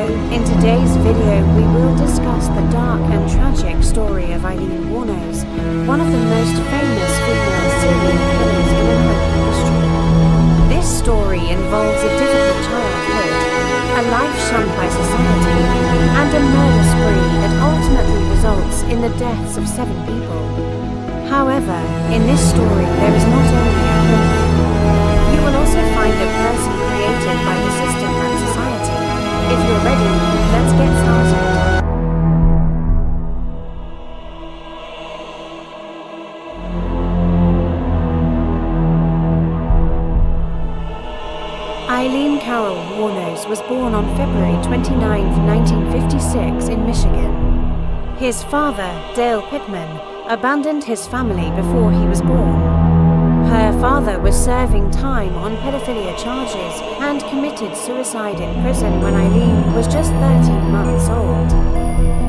in today's video we will discuss the dark and tragic story of Aileen Wuornos, one of the most famous female serial killers in American history. This story involves a difficult childhood, a life shunned by society, and a murder spree that ultimately results in the deaths of 7 people. However, in this story there is not only a criminal. You will also find a person created by the system and society. If you're ready, let's get started. Aileen Carol Wuornos was born on February 29, 1956 in Michigan. His father, Dale Pittman, abandoned his family before he was born. Her father was serving time on pedophilia charges and committed suicide in prison when Aileen was just 13 months old.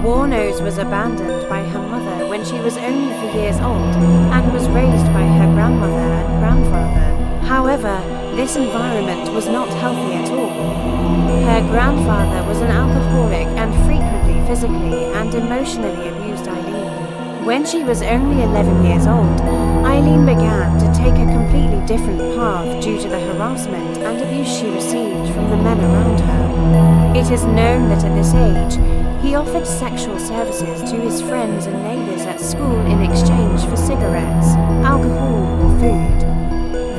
Wuornos was abandoned by her mother when she was only 4 years old and was raised by her grandmother and grandfather. However, this environment was not healthy at all. Her grandfather was an alcoholic and frequently physically and emotionally abused Aileen. When she was only 11 years old, Aileen began to take a completely different path due to the harassment and abuse she received from the men around her. It is known that at this age, he offered sexual services to his friends and neighbors at school in exchange for cigarettes, alcohol, or food.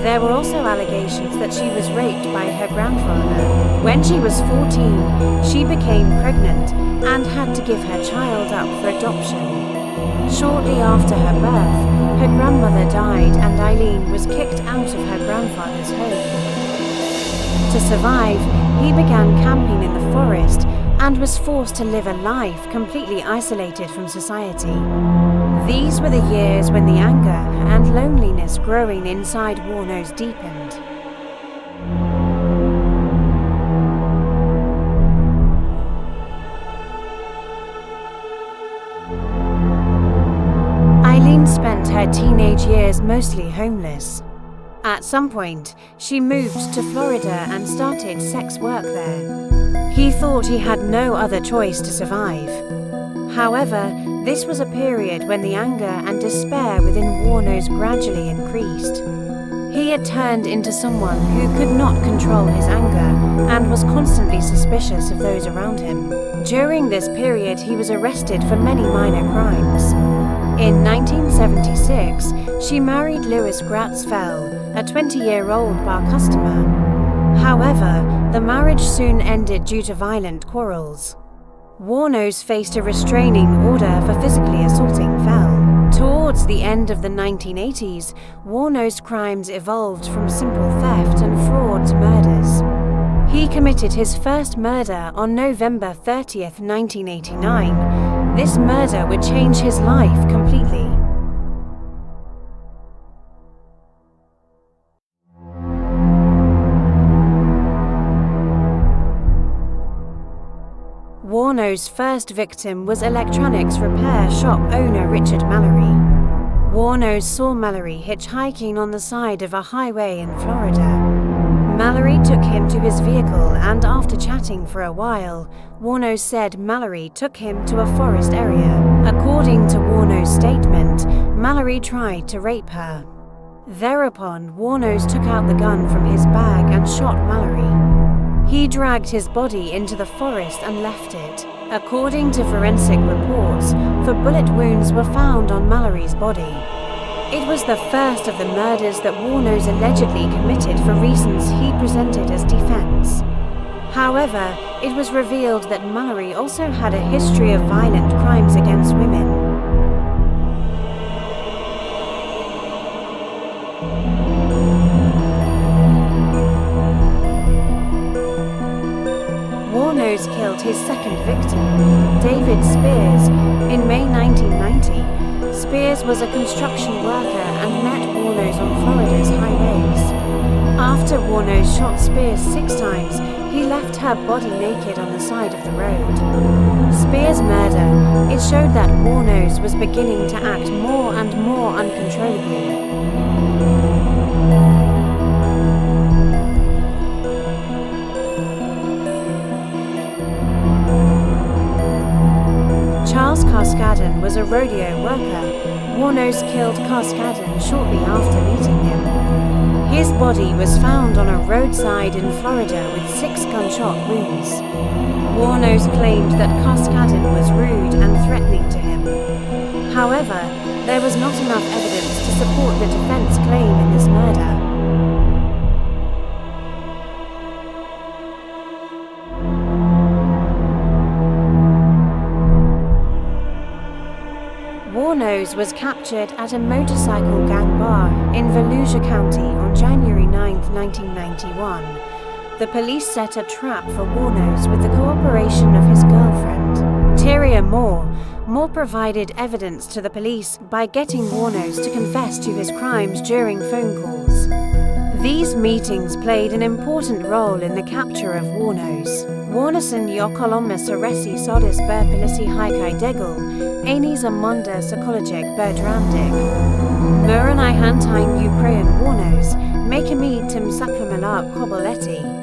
There were also allegations that she was raped by her grandfather. When she was 14, she became pregnant and had to give her child up for adoption. Shortly after her birth, her grandmother died and Aileen was kicked out of her grandfather's home. To survive, he began camping in the forest and was forced to live a life completely isolated from society. These were the years when the anger and loneliness growing inside Wuornos deepened. Aileen spent her teenage years mostly homeless. At some point, she moved to Florida and started sex work there. He thought he had no other choice to survive. However, this was a period when the anger and despair within Wuornos gradually increased. He had turned into someone who could not control his anger and was constantly suspicious of those around him. During this period, he was arrested for many minor crimes. In 1976, she married Louis Gratzfell, a 20-year-old bar customer. However, the marriage soon ended due to violent quarrels. Wuornos faced a restraining order for physically assaulting Fell. Towards the end of the 1980s, Wuornos' crimes evolved from simple theft and fraud to murders. He committed his first murder on November 30th, 1989. This murder would change his life completely. Wuornos' first victim was electronics repair shop owner Richard Mallory. Wuornos saw Mallory hitchhiking on the side of a highway in Florida. Mallory took him to his vehicle and after chatting for a while, Wuornos said Mallory took him to a forest area. According to Wuornos' statement, Mallory tried to rape her. Thereupon, Wuornos took out the gun from his bag and shot Mallory. He dragged his body into the forest and left it. According to forensic reports, the bullet wounds were found on Mallory's body. It was the first of the murders that Wuornos allegedly committed for reasons he presented as defense. However, it was revealed that Mallory also had a history of violent crimes against women. Wuornos killed his second victim, David Spears, in May 1990. Spears was a construction worker and met Wuornos on Florida's highways. After Wuornos shot Spears 6 times, he left her body naked on the side of the road. Spears' murder, it showed that Wuornos was beginning to act more and more uncontrollably. Charles Carskadden was a rodeo worker. Wuornos killed Carskadden shortly after meeting him. His body was found on a roadside in Florida with 6 gunshot wounds. Wuornos claimed that Carskadden was rude and threatening to him. However, there was not enough evidence to support the defense claim in this murder. Wuornos was captured at a motorcycle gang bar in Volusia County on January 9, 1991. The police set a trap for Wuornos with the cooperation of his girlfriend, Tyria Moore. Moore provided evidence to the police by getting Wuornos to confess to his crimes during phone calls. These meetings played an important role in the capture of Wuornos. Wuornosen Jokoloma Saresi Sodis Berpilisi Haikai Degel, Ainis Amonda Sokolojek Berdramdik. Muranai Hantain Ukraine Wuornos, Makami Tim Sakramalak Koboleti.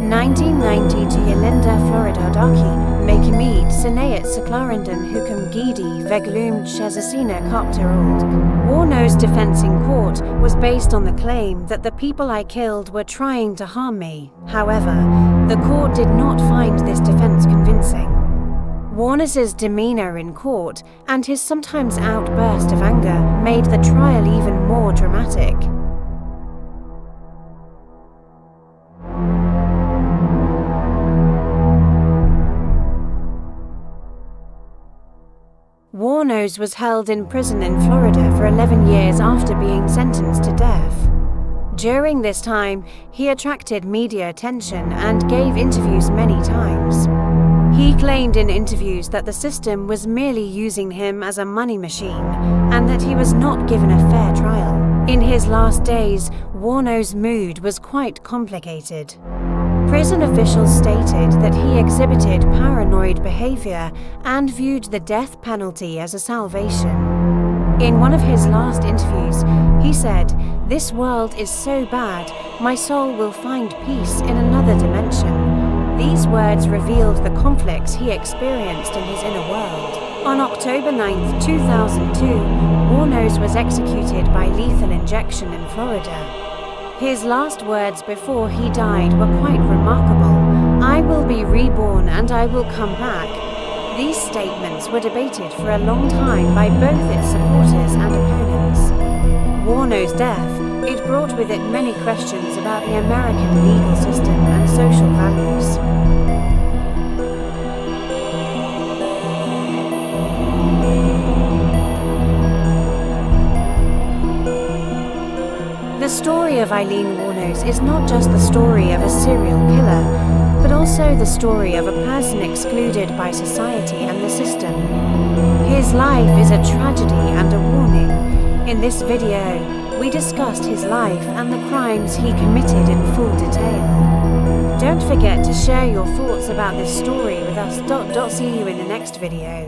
1990 to Yelinda Florida Daki, Makimid Sineat Saklarenden Hukam Gidi Veglum Shezasina Kopterald. Wuornos' defense in court was based on the claim that the people I killed were trying to harm me. However, the court did not find this defense convincing. Wuornos' demeanor in court and his sometimes outburst of anger made the trial even more dramatic. Wuornos was held in prison in Florida for 11 years after being sentenced to death. During this time, he attracted media attention and gave interviews many times. He claimed in interviews that the system was merely using him as a money machine and that he was not given a fair trial. In his last days, Wuornos' mood was quite complicated. Prison officials stated that he exhibited paranoid behavior and viewed the death penalty as a salvation. In one of his last interviews, he said, "This world is so bad, my soul will find peace in another dimension." These words revealed the conflicts he experienced in his inner world. On October 9, 2002, Wuornos was executed by lethal injection in Florida. His last words before he died were quite remarkable. "I will be reborn and I will come back." These statements were debated for a long time by both its supporters and opponents. Wuornos' death, it brought with it many questions about the American legal system and social values. The story of Aileen Wuornos is not just the story of a serial killer, but also the story of a person excluded by society and the system. His life is a tragedy and a warning. In this video, we discussed his life and the crimes he committed in full detail. Don't forget to share your thoughts about this story with us. See you in the next video.